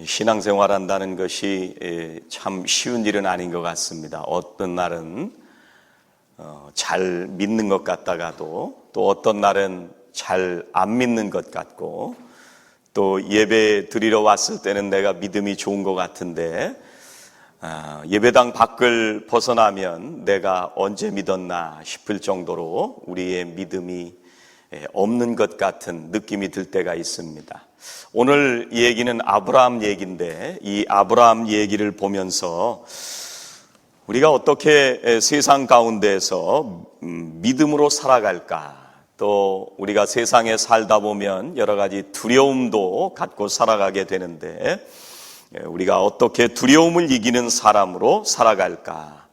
신앙생활 한다는 것이 참 쉬운 일은 아닌 것 같습니다. 어떤 날은 잘 믿는 것 같다가도 또 어떤 날은 잘 안 믿는 것 같고 또 예배 드리러 왔을 때는 내가 믿음이 좋은 것 같은데 예배당 밖을 벗어나면 내가 언제 믿었나 싶을 정도로 우리의 믿음이 없는 것 같은 느낌이 들 때가 있습니다. 오늘 얘기는 아브라함 얘기인데 이 아브라함 얘기를 보면서 우리가 어떻게 세상 가운데에서 믿음으로 살아갈까, 또 우리가 세상에 살다 보면 여러 가지 두려움도 갖고 살아가게 되는데 우리가 어떻게 두려움을 이기는 사람으로 살아갈까,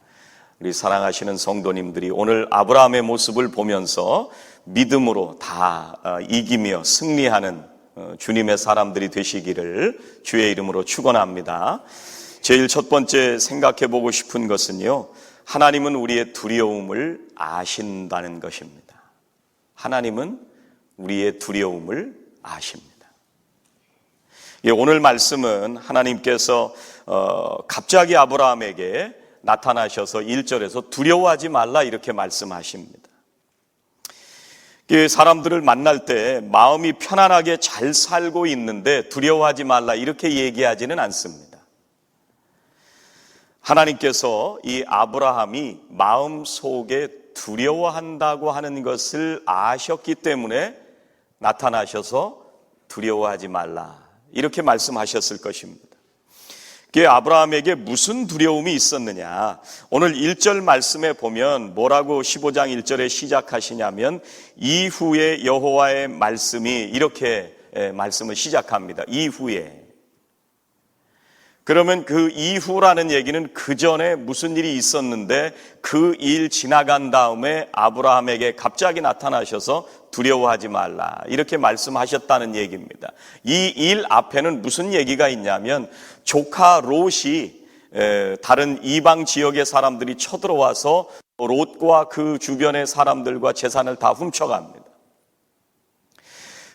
우리 사랑하시는 성도님들이 오늘 아브라함의 모습을 보면서 믿음으로 다 이기며 승리하는 주님의 사람들이 되시기를 주의 이름으로 축원합니다. 제일 첫 번째 생각해 보고 싶은 것은요, 하나님은 우리의 두려움을 아신다는 것입니다. 하나님은 우리의 두려움을 아십니다. 오늘 말씀은 하나님께서 갑자기 아브라함에게 나타나셔서 1절에서 두려워하지 말라 이렇게 말씀하십니다. 사람들을 만날 때 마음이 편안하게 잘 살고 있는데 두려워하지 말라 이렇게 얘기하지는 않습니다. 하나님께서 이 아브라함이 마음속에 두려워한다고 하는 것을 아셨기 때문에 나타나셔서 두려워하지 말라 이렇게 말씀하셨을 것입니다. 아브라함에게 무슨 두려움이 있었느냐, 오늘 1절 말씀에 보면 뭐라고 15장 1절에 시작하시냐면 이후에 여호와의 말씀이 이렇게 말씀을 시작합니다. 이후에. 그러면 그 이후라는 얘기는 그 전에 무슨 일이 있었는데 그 일 지나간 다음에 아브라함에게 갑자기 나타나셔서 두려워하지 말라 이렇게 말씀하셨다는 얘기입니다. 이 일 앞에는 무슨 얘기가 있냐면 조카 롯이 다른 이방 지역의 사람들이 쳐들어와서 롯과 그 주변의 사람들과 재산을 다 훔쳐갑니다.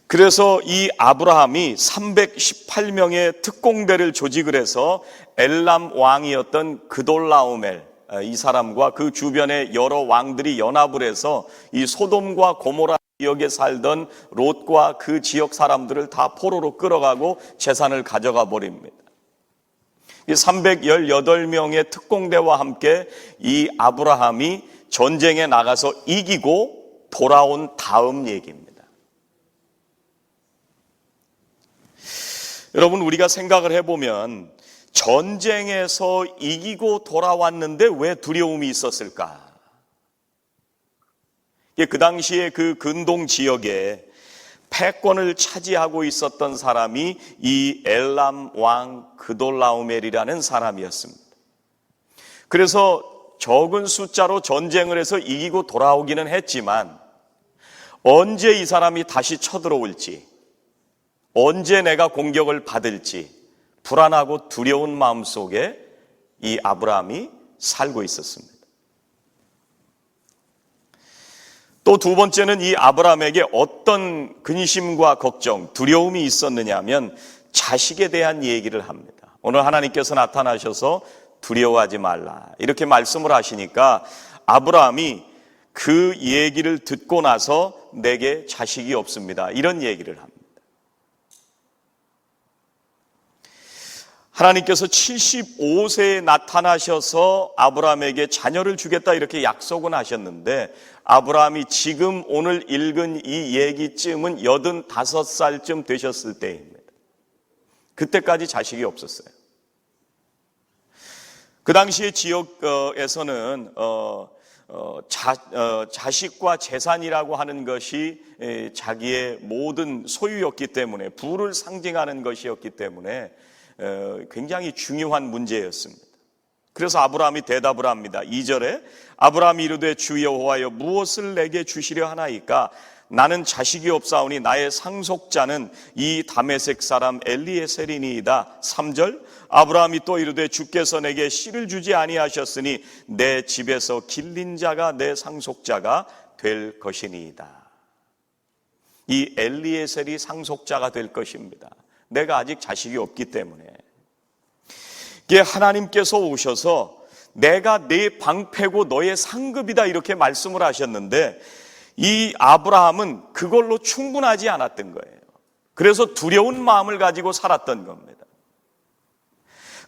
그래서 이 아브라함이 318명의 특공대를 조직을 해서 엘람 왕이었던 그돌라오멜 이 사람과 그 주변의 여러 왕들이 연합을 해서 이 소돔과 고모라 지역에 살던 롯과 그 지역 사람들을 다 포로로 끌어가고 재산을 가져가 버립니다. 이 318명의 특공대와 함께 이 아브라함이 전쟁에 나가서 이기고 돌아온 다음 얘기입니다. 여러분, 우리가 생각을 해보면 전쟁에서 이기고 돌아왔는데 왜 두려움이 있었을까? 그 당시에 그 근동 지역에 패권을 차지하고 있었던 사람이 이 엘람 왕 그돌라오멜이라는 사람이었습니다. 그래서 적은 숫자로 전쟁을 해서 이기고 돌아오기는 했지만 언제 이 사람이 다시 쳐들어올지, 언제 내가 공격을 받을지 불안하고 두려운 마음 속에 이 아브라함이 살고 있었습니다. 또 두 번째는 이 아브라함에게 어떤 근심과 걱정, 두려움이 있었느냐 하면 자식에 대한 얘기를 합니다. 오늘 하나님께서 나타나셔서 두려워하지 말라 이렇게 말씀을 하시니까 아브라함이 그 얘기를 듣고 나서 내게 자식이 없습니다 이런 얘기를 합니다. 하나님께서 75세에 나타나셔서 아브라함에게 자녀를 주겠다 이렇게 약속은 하셨는데 아브라함이 지금 오늘 읽은 이 얘기쯤은 85살쯤 되셨을 때입니다. 그때까지 자식이 없었어요. 그 당시의 지역에서는 자식과 재산이라고 하는 것이 자기의 모든 소유였기 때문에, 부를 상징하는 것이었기 때문에 굉장히 중요한 문제였습니다. 그래서 아브라함이 대답을 합니다. 2절에 아브라함이 이르되 주 여호와여 무엇을 내게 주시려 하나이까? 나는 자식이 없사오니 나의 상속자는 이 다메섹 사람 엘리에셀이니이다. 3절 아브라함이 또 이르되 주께서 내게 씨를 주지 아니하셨으니 내 집에서 길린 자가 내 상속자가 될 것이니이다. 이 엘리에셀이 상속자가 될 것입니다. 내가 아직 자식이 없기 때문에. 이게 하나님께서 오셔서 내가 네 방패고 너의 상급이다 이렇게 말씀을 하셨는데 이 아브라함은 그걸로 충분하지 않았던 거예요. 그래서 두려운 마음을 가지고 살았던 겁니다.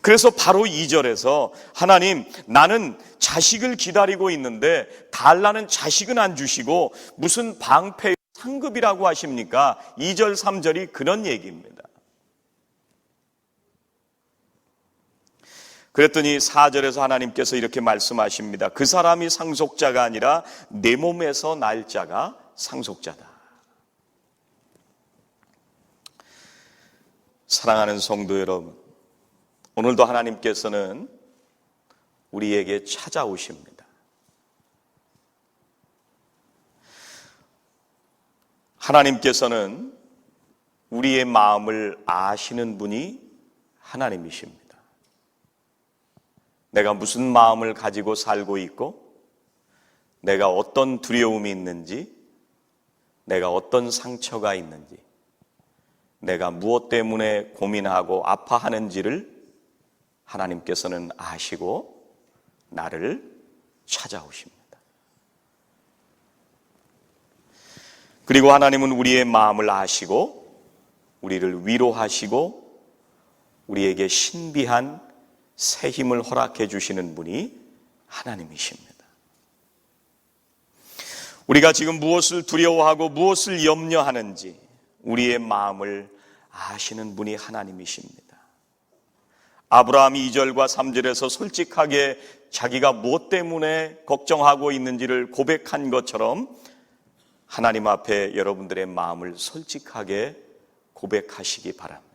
그래서 바로 2절에서 하나님, 나는 자식을 기다리고 있는데 달라는 자식은 안 주시고 무슨 방패 상급이라고 하십니까? 2절 3절이 그런 얘기입니다. 그랬더니 4절에서 하나님께서 이렇게 말씀하십니다. 그 사람이 상속자가 아니라 내 몸에서 날 자가 상속자다. 사랑하는 성도 여러분, 오늘도 하나님께서는 우리에게 찾아오십니다. 하나님께서는 우리의 마음을 아시는 분이 하나님이십니다. 내가 무슨 마음을 가지고 살고 있고, 내가 어떤 두려움이 있는지, 내가 어떤 상처가 있는지, 내가 무엇 때문에 고민하고 아파하는지를 하나님께서는 아시고 나를 찾아오십니다. 그리고 하나님은 우리의 마음을 아시고 우리를 위로하시고 우리에게 신비한 새 힘을 허락해 주시는 분이 하나님이십니다. 우리가 지금 무엇을 두려워하고 무엇을 염려하는지 우리의 마음을 아시는 분이 하나님이십니다. 아브라함이 2절과 3절에서 솔직하게 자기가 무엇 때문에 걱정하고 있는지를 고백한 것처럼 하나님 앞에 여러분들의 마음을 솔직하게 고백하시기 바랍니다.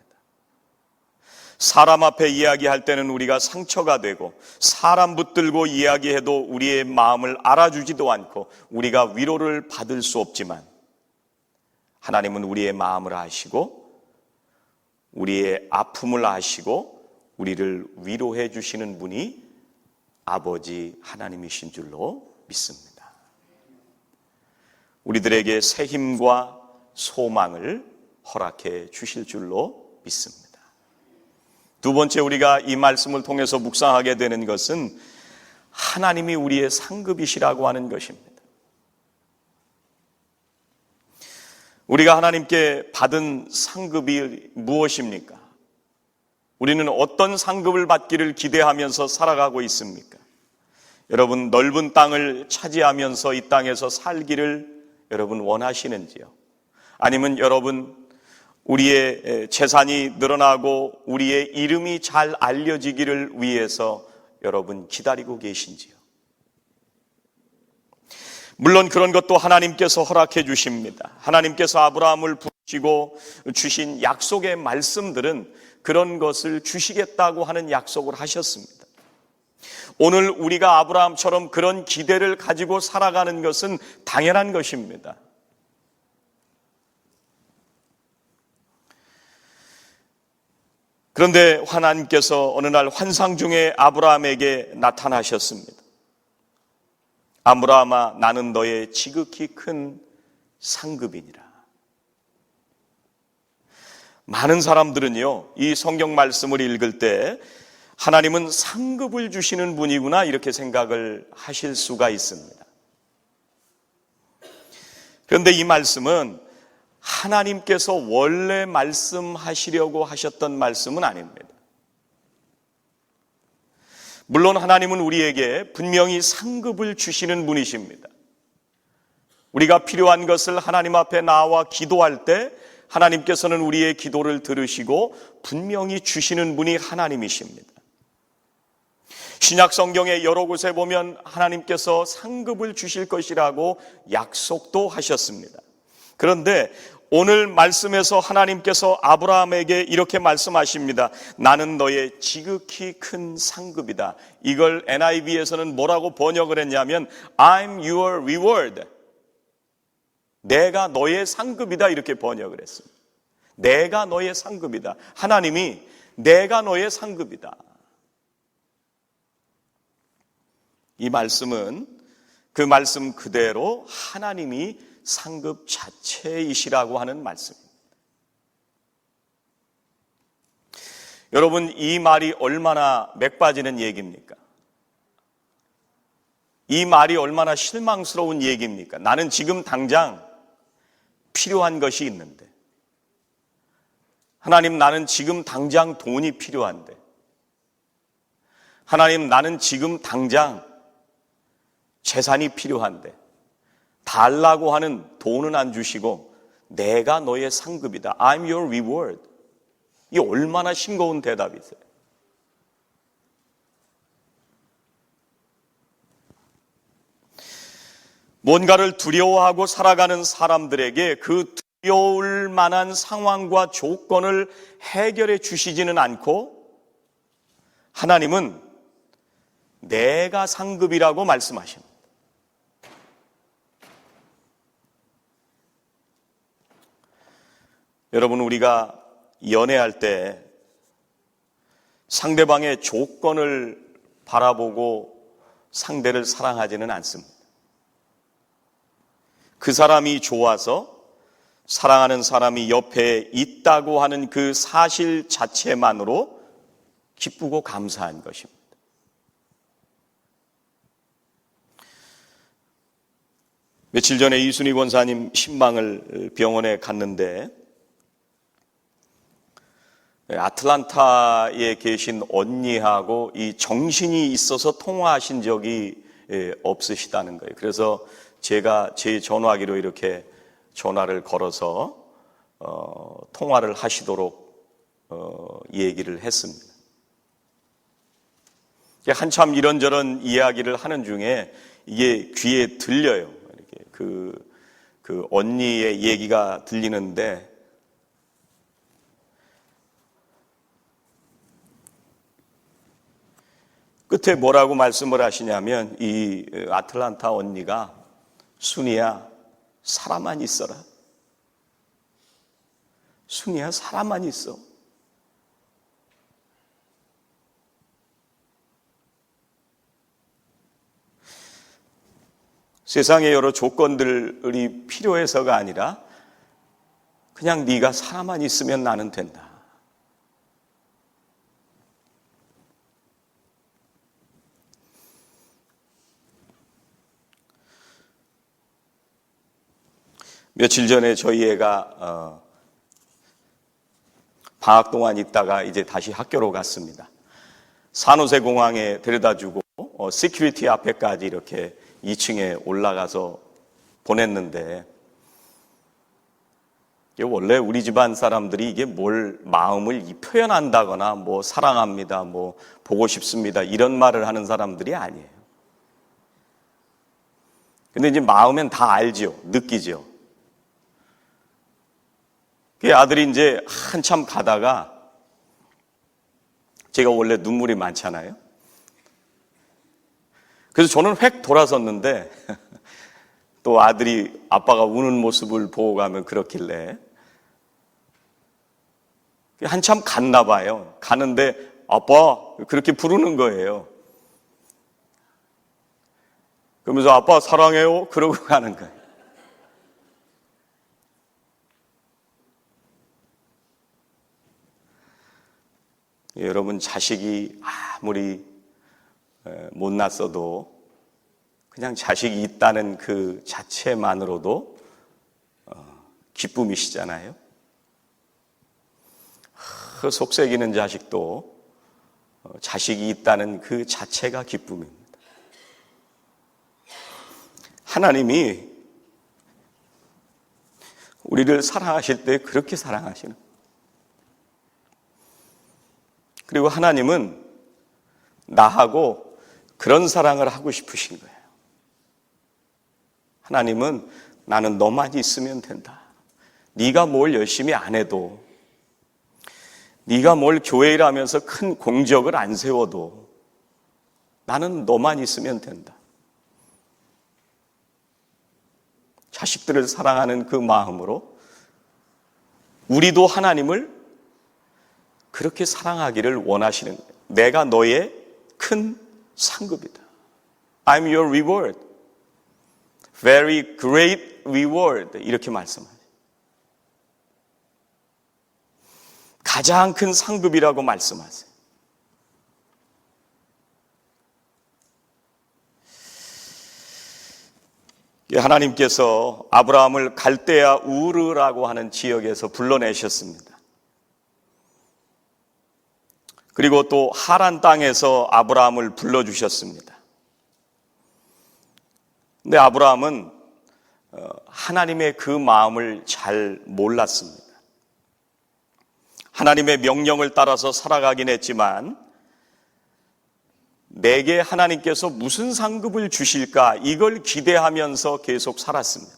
사람 앞에 이야기할 때는 우리가 상처가 되고 사람 붙들고 이야기해도 우리의 마음을 알아주지도 않고 우리가 위로를 받을 수 없지만 하나님은 우리의 마음을 아시고 우리의 아픔을 아시고 우리를 위로해 주시는 분이 아버지 하나님이신 줄로 믿습니다. 우리들에게 새 힘과 소망을 허락해 주실 줄로 믿습니다. 두 번째, 우리가 이 말씀을 통해서 묵상하게 되는 것은 하나님이 우리의 상급이시라고 하는 것입니다. 우리가 하나님께 받은 상급이 무엇입니까? 우리는 어떤 상급을 받기를 기대하면서 살아가고 있습니까? 여러분, 넓은 땅을 차지하면서 이 땅에서 살기를 여러분 원하시는지요? 아니면 여러분, 우리의 재산이 늘어나고 우리의 이름이 잘 알려지기를 위해서 여러분 기다리고 계신지요? 물론 그런 것도 하나님께서 허락해 주십니다. 하나님께서 아브라함을 부르시고 주신 약속의 말씀들은 그런 것을 주시겠다고 하는 약속을 하셨습니다. 오늘 우리가 아브라함처럼 그런 기대를 가지고 살아가는 것은 당연한 것입니다. 그런데 하나님께서 어느 날 환상 중에 아브라함에게 나타나셨습니다. 아브라함아, 나는 너의 지극히 큰 상급이니라. 많은 사람들은요, 이 성경 말씀을 읽을 때 하나님은 상급을 주시는 분이구나 이렇게 생각을 하실 수가 있습니다. 그런데 이 말씀은 하나님께서 원래 말씀하시려고 하셨던 말씀은 아닙니다. 물론 하나님은 우리에게 분명히 상급을 주시는 분이십니다. 우리가 필요한 것을 하나님 앞에 나와 기도할 때 하나님께서는 우리의 기도를 들으시고 분명히 주시는 분이 하나님이십니다. 신약 성경의 여러 곳에 보면 하나님께서 상급을 주실 것이라고 약속도 하셨습니다. 그런데 오늘 말씀에서 하나님께서 아브라함에게 이렇게 말씀하십니다. 나는 너의 지극히 큰 상급이다. 이걸 NIV에서는 뭐라고 번역을 했냐면 I'm your reward. 내가 너의 상급이다 이렇게 번역을 했습니다. 내가 너의 상급이다. 하나님이 내가 너의 상급이다. 이 말씀은 그 말씀 그대로 하나님이 상급 자체이시라고 하는 말씀입니다. 여러분, 이 말이 얼마나 맥빠지는 얘기입니까? 이 말이 얼마나 실망스러운 얘기입니까? 나는 지금 당장 필요한 것이 있는데, 하나님, 나는 지금 당장 돈이 필요한데, 하나님, 나는 지금 당장 재산이 필요한데, 달라고 하는 돈은 안 주시고 내가 너의 상급이다. I'm your reward. 이 얼마나 싱거운 대답이세요. 뭔가를 두려워하고 살아가는 사람들에게 그 두려울 만한 상황과 조건을 해결해 주시지는 않고 하나님은 내가 상급이라고 말씀하십니다. 여러분, 우리가 연애할 때 상대방의 조건을 바라보고 상대를 사랑하지는 않습니다. 그 사람이 좋아서 사랑하는 사람이 옆에 있다고 하는 그 사실 자체만으로 기쁘고 감사한 것입니다. 며칠 전에 이순희 권사님 신방을 병원에 갔는데 아틀란타에 계신 언니하고 이 정신이 있어서 통화하신 적이 없으시다는 거예요. 그래서 제가 제 전화기로 이렇게 전화를 걸어서 통화를 하시도록 얘기를 했습니다. 한참 이런저런 이야기를 하는 중에 이게 귀에 들려요. 이렇게 그 언니의 얘기가 들리는데 끝에 뭐라고 말씀을 하시냐면 이 아틀란타 언니가 순이야, 사람만 있어라. 순이야, 사람만 있어. 세상의 여러 조건들이 필요해서가 아니라 그냥 네가 사람만 있으면 나는 된다. 며칠 전에 저희 애가 방학 동안 있다가 이제 다시 학교로 갔습니다. 산호세 공항에 데려다주고 시큐리티 앞에까지 이렇게 2층에 올라가서 보냈는데 원래 우리 집안 사람들이 이게 뭘 마음을 표현한다거나 뭐 사랑합니다, 뭐 보고 싶습니다 이런 말을 하는 사람들이 아니에요. 근데 이제 마음엔 다 알죠, 느끼죠. 그 아들이 이제 한참 가다가 제가 원래 눈물이 많잖아요. 그래서 저는 획 돌아섰는데 또 아들이 아빠가 우는 모습을 보고 가면 그렇길래 한참 갔나 봐요. 가는데 아빠 그렇게 부르는 거예요. 그러면서 아빠 사랑해요 그러고 가는 거예요. 여러분, 자식이 아무리 못났어도 그냥 자식이 있다는 그 자체만으로도 기쁨이시잖아요. 그 속썩이는 자식도 자식이 있다는 그 자체가 기쁨입니다. 하나님이 우리를 사랑하실 때 그렇게 사랑하시는 거예요. 그리고 하나님은 나하고 그런 사랑을 하고 싶으신 거예요. 하나님은 나는 너만 있으면 된다. 네가 뭘 열심히 안 해도, 네가 뭘 교회 일하면서 큰 공적을 안 세워도 나는 너만 있으면 된다. 자식들을 사랑하는 그 마음으로 우리도 하나님을 그렇게 사랑하기를 원하시는 거예요. 내가 너의 큰 상급이다. I'm your reward. Very great reward. 이렇게 말씀하세요. 가장 큰 상급이라고 말씀하세요. 하나님께서 아브라함을 갈대아 우르라고 하는 지역에서 불러내셨습니다. 그리고 또 하란 땅에서 아브라함을 불러주셨습니다. 근데 아브라함은 하나님의 그 마음을 잘 몰랐습니다. 하나님의 명령을 따라서 살아가긴 했지만 내게 하나님께서 무슨 상급을 주실까 이걸 기대하면서 계속 살았습니다.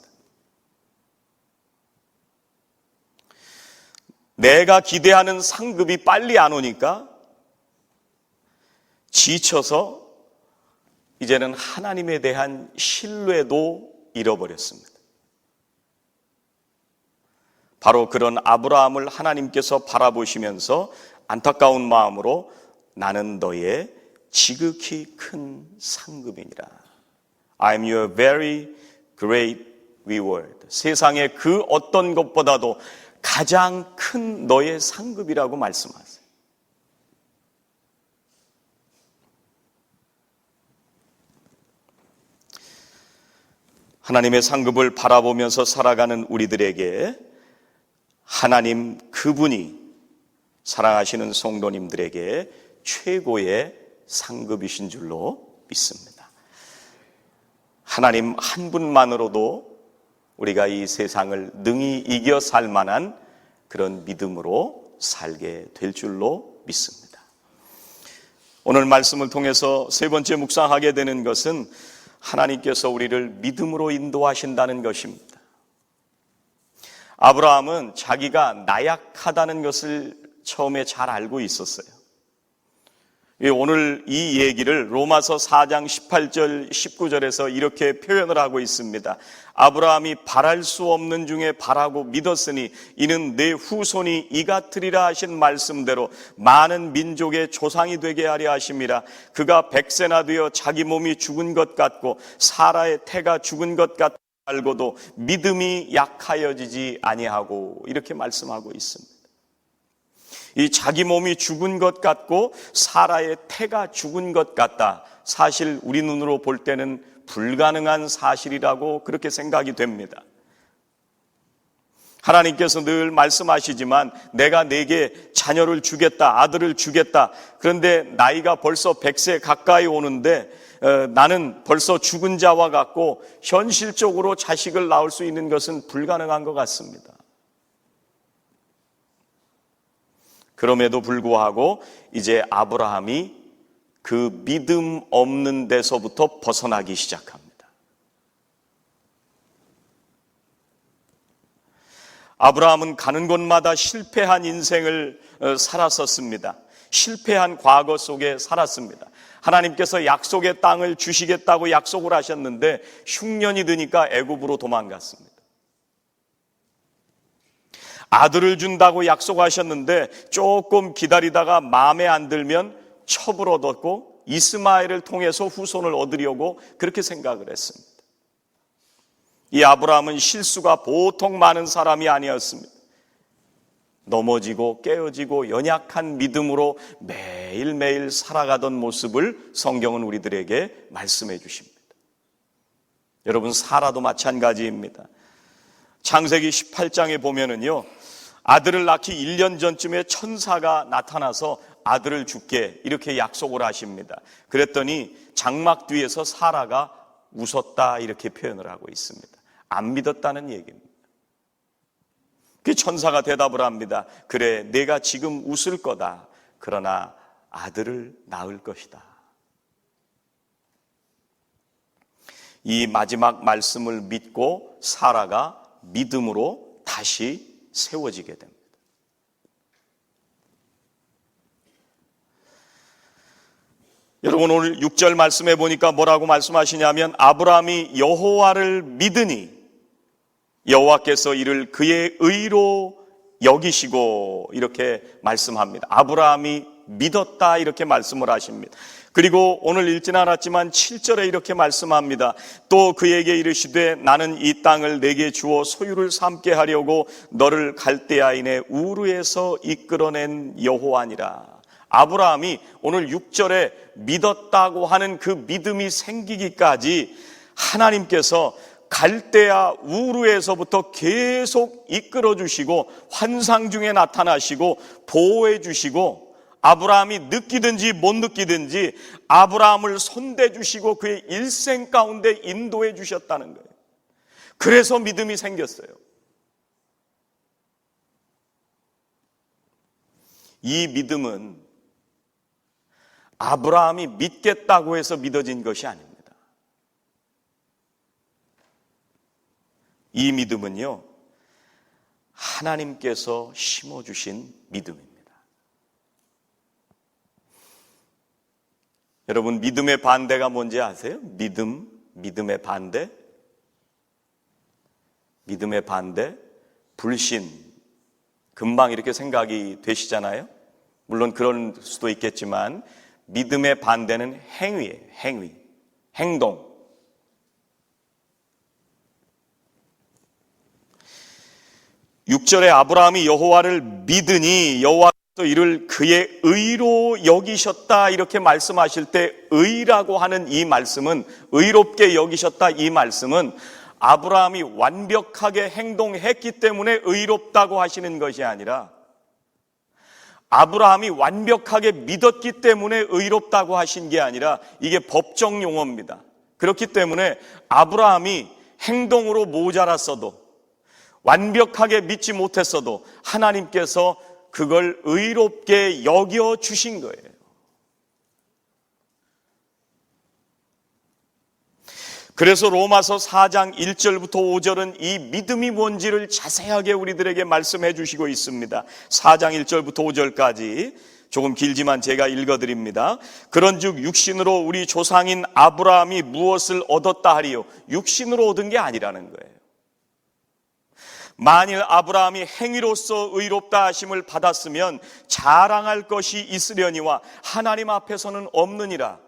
내가 기대하는 상급이 빨리 안 오니까 지쳐서 이제는 하나님에 대한 신뢰도 잃어버렸습니다. 바로 그런 아브라함을 하나님께서 바라보시면서 안타까운 마음으로 나는 너의 지극히 큰 상급이니라. I'm your very great reward. 세상의 그 어떤 것보다도 가장 큰 너의 상급이라고 말씀하세요. 하나님의 상급을 바라보면서 살아가는 우리들에게 하나님 그분이 사랑하시는 성도님들에게 최고의 상급이신 줄로 믿습니다. 하나님 한 분만으로도 우리가 이 세상을 능히 이겨 살 만한 그런 믿음으로 살게 될 줄로 믿습니다. 오늘 말씀을 통해서 세 번째 묵상하게 되는 것은 하나님께서 우리를 믿음으로 인도하신다는 것입니다. 아브라함은 자기가 나약하다는 것을 처음에 잘 알고 있었어요. 오늘 이 얘기를 로마서 4장 18절 19절에서 이렇게 표현을 하고 있습니다. 아브라함이 바랄 수 없는 중에 바라고 믿었으니 이는 내 후손이 이같으리라 하신 말씀대로 많은 민족의 조상이 되게 하려 하심이라. 그가 100세나 되어 자기 몸이 죽은 것 같고 사라의 태가 죽은 것 같고 알고도 믿음이 약하여지지 아니하고 이렇게 말씀하고 있습니다. 이 자기 몸이 죽은 것 같고 사라의 태가 죽은 것 같다. 사실 우리 눈으로 볼 때는 불가능한 사실이라고 그렇게 생각이 됩니다. 하나님께서 늘 말씀하시지만 내가 네게 자녀를 주겠다, 아들을 주겠다. 그런데 나이가 벌써 100세 가까이 오는데 나는 벌써 죽은 자와 같고 현실적으로 자식을 낳을 수 있는 것은 불가능한 것 같습니다. 그럼에도 불구하고 이제 아브라함이 그 믿음 없는 데서부터 벗어나기 시작합니다. 아브라함은 가는 곳마다 실패한 인생을 살았었습니다. 실패한 과거 속에 살았습니다. 하나님께서 약속의 땅을 주시겠다고 약속을 하셨는데 흉년이 드니까 애굽으로 도망갔습니다. 아들을 준다고 약속하셨는데 조금 기다리다가 마음에 안 들면 첩을 얻었고 이스마엘을 통해서 후손을 얻으려고 그렇게 생각을 했습니다. 이 아브라함은 실수가 보통 많은 사람이 아니었습니다. 넘어지고 깨어지고 연약한 믿음으로 매일매일 살아가던 모습을 성경은 우리들에게 말씀해 주십니다. 여러분, 사라도 마찬가지입니다. 창세기 18장에 보면은요, 아들을 낳기 1년 전쯤에 천사가 나타나서 아들을 줄게 이렇게 약속을 하십니다. 그랬더니 장막 뒤에서 사라가 웃었다 이렇게 표현을 하고 있습니다. 안 믿었다는 얘기입니다. 그 천사가 대답을 합니다. 그래, 내가 지금 웃을 거다. 그러나 아들을 낳을 것이다. 이 마지막 말씀을 믿고 사라가 믿음으로 다시 세워지게 됩니다. 여러분, 오늘 6절 말씀해 보니까 뭐라고 말씀하시냐면 아브라함이 여호와를 믿으니 여호와께서 이를 그의 의로 여기시고 이렇게 말씀합니다. 아브라함이 믿었다 이렇게 말씀을 하십니다. 그리고 오늘 읽지는 않았지만 7절에 이렇게 말씀합니다. 또 그에게 이르시되 나는 이 땅을 내게 주어 소유를 삼게 하려고 너를 갈대아인의 우르에서 이끌어낸 여호와니라. 아브라함이 오늘 6절에 믿었다고 하는 그 믿음이 생기기까지 하나님께서 갈대아 우르에서부터 계속 이끌어 주시고 환상 중에 나타나시고 보호해 주시고 아브라함이 느끼든지 못 느끼든지 아브라함을 손대 주시고 그의 일생 가운데 인도해 주셨다는 거예요. 그래서 믿음이 생겼어요. 이 믿음은 아브라함이 믿겠다고 해서 믿어진 것이 아닙니다. 이 믿음은요, 하나님께서 심어주신 믿음입니다. 여러분, 믿음의 반대가 뭔지 아세요? 믿음의 반대? 믿음의 반대? 불신. 금방 이렇게 생각이 되시잖아요? 물론 그럴 수도 있겠지만 믿음의 반대는 행위예요. 행동. (6절에) 아브라함이 여호와를 믿으니 여호와께서 이를 그의 의로 여기셨다 이렇게 말씀하실 때 의라고 하는 이 말씀은, 의롭게 여기셨다 이 말씀은 아브라함이 완벽하게 행동했기 때문에 의롭다고 하시는 것이 아니라 아브라함이 완벽하게 믿었기 때문에 의롭다고 하신 게 아니라 이게 법정 용어입니다. 그렇기 때문에 아브라함이 행동으로 모자랐어도 완벽하게 믿지 못했어도 하나님께서 그걸 의롭게 여겨주신 거예요. 그래서 로마서 4장 1절부터 5절은 이 믿음이 뭔지를 자세하게 우리들에게 말씀해 주시고 있습니다. 4장 1절부터 5절까지 조금 길지만 제가 읽어드립니다. 그런즉 육신으로 우리 조상인 아브라함이 무엇을 얻었다 하리요? 육신으로 얻은 게 아니라는 거예요. 만일 아브라함이 행위로서 의롭다 하심을 받았으면 자랑할 것이 있으려니와 하나님 앞에서는 없느니라.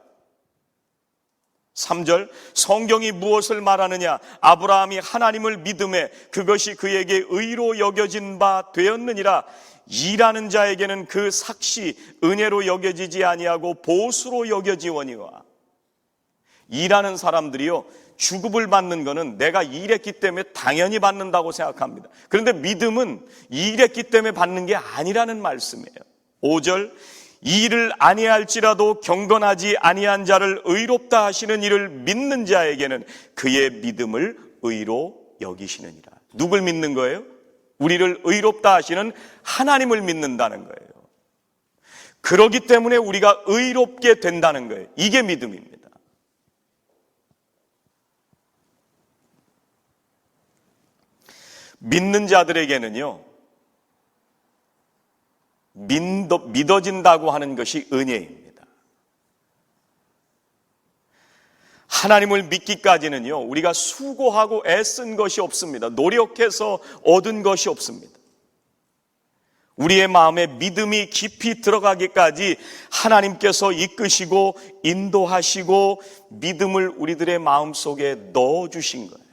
3절, 성경이 무엇을 말하느냐? 아브라함이 하나님을 믿음에 그것이 그에게 의로 여겨진 바 되었느니라. 일하는 자에게는 그 삭시 은혜로 여겨지지 아니하고 보수로 여겨지거니와. 일하는 사람들이요, 주급을 받는 것은 내가 일했기 때문에 당연히 받는다고 생각합니다. 그런데 믿음은 일했기 때문에 받는 게 아니라는 말씀이에요. 5절, 일을 아니할지라도 경건하지 아니한 자를 의롭다 하시는 이를 믿는 자에게는 그의 믿음을 의로 여기시느니라. 누굴 믿는 거예요? 우리를 의롭다 하시는 하나님을 믿는다는 거예요. 그렇기 때문에 우리가 의롭게 된다는 거예요. 이게 믿음입니다. 믿는 자들에게는요, 믿어진다고 하는 것이 은혜입니다. 하나님을 믿기까지는요, 우리가 수고하고 애쓴 것이 없습니다. 노력해서 얻은 것이 없습니다. 우리의 마음에 믿음이 깊이 들어가기까지 하나님께서 이끄시고 인도하시고 믿음을 우리들의 마음속에 넣어주신 거예요.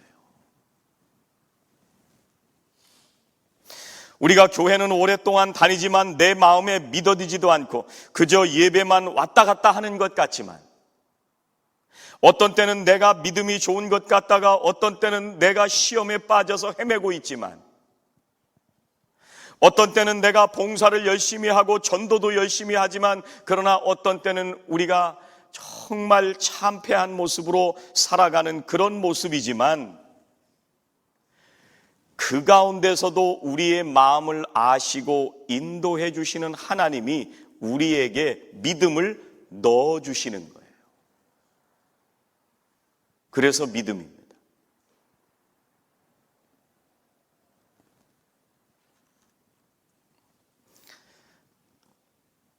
우리가 교회는 오랫동안 다니지만 내 마음에 믿어지지도 않고 그저 예배만 왔다 갔다 하는 것 같지만, 어떤 때는 내가 믿음이 좋은 것 같다가 어떤 때는 내가 시험에 빠져서 헤매고 있지만, 어떤 때는 내가 봉사를 열심히 하고 전도도 열심히 하지만, 그러나 어떤 때는 우리가 정말 참패한 모습으로 살아가는 그런 모습이지만, 그 가운데서도 우리의 마음을 아시고 인도해 주시는 하나님이 우리에게 믿음을 넣어 주시는 거예요. 그래서 믿음입니다.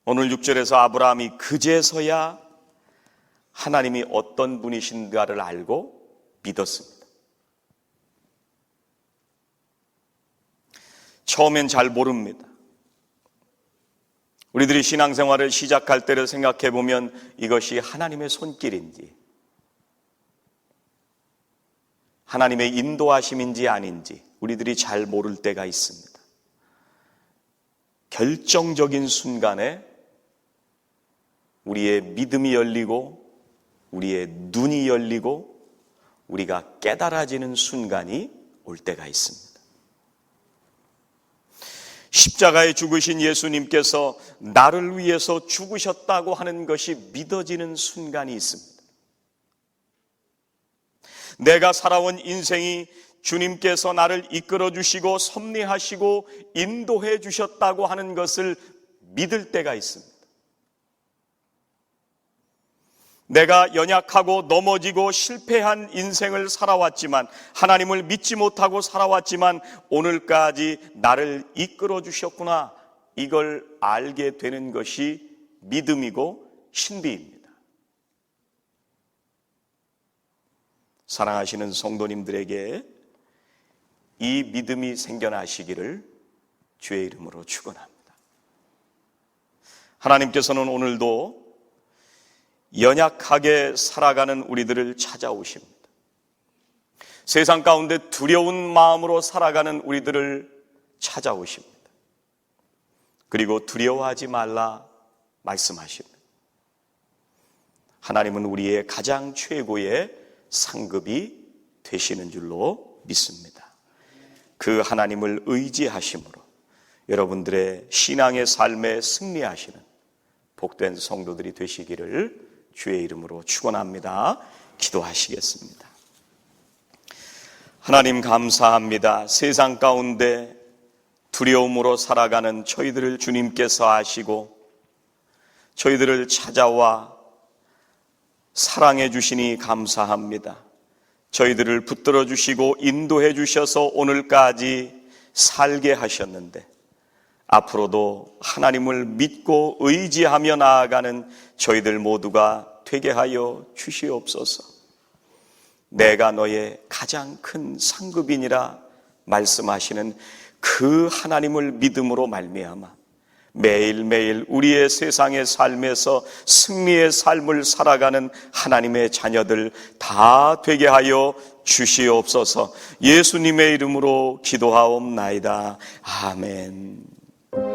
오늘 6절에서 아브라함이 그제서야 하나님이 어떤 분이신가를 알고 믿었습니다. 처음엔 잘 모릅니다. 우리들이 신앙생활을 시작할 때를 생각해 보면 이것이 하나님의 손길인지 하나님의 인도하심인지 아닌지 우리들이 잘 모를 때가 있습니다. 결정적인 순간에 우리의 믿음이 열리고 우리의 눈이 열리고 우리가 깨달아지는 순간이 올 때가 있습니다. 십자가에 죽으신 예수님께서 나를 위해서 죽으셨다고 하는 것이 믿어지는 순간이 있습니다. 내가 살아온 인생이 주님께서 나를 이끌어 주시고 섭리하시고 인도해 주셨다고 하는 것을 믿을 때가 있습니다. 내가 연약하고 넘어지고 실패한 인생을 살아왔지만, 하나님을 믿지 못하고 살아왔지만 오늘까지 나를 이끌어 주셨구나, 이걸 알게 되는 것이 믿음이고 신비입니다. 사랑하시는 성도님들에게 이 믿음이 생겨나시기를 주의 이름으로 축원합니다. 하나님께서는 오늘도 연약하게 살아가는 우리들을 찾아오십니다. 세상 가운데 두려운 마음으로 살아가는 우리들을 찾아오십니다. 그리고 두려워하지 말라 말씀하십니다. 하나님은 우리의 가장 최고의 상급이 되시는 줄로 믿습니다. 그 하나님을 의지하심으로 여러분들의 신앙의 삶에 승리하시는 복된 성도들이 되시기를 주의 이름으로 축원합니다. 기도하시겠습니다. 하나님 감사합니다. 세상 가운데 두려움으로 살아가는 저희들을 주님께서 아시고 저희들을 찾아와 사랑해 주시니 감사합니다. 저희들을 붙들어 주시고 인도해 주셔서 오늘까지 살게 하셨는데 앞으로도 하나님을 믿고 의지하며 나아가는 저희들 모두가 되게 하여 주시옵소서. 내가 너의 가장 큰 상급이니라 말씀하시는 그 하나님을 믿음으로 말미암아 매일매일 우리의 세상의 삶에서 승리의 삶을 살아가는 하나님의 자녀들 다 되게 하여 주시옵소서. 예수님의 이름으로 기도하옵나이다. 아멘.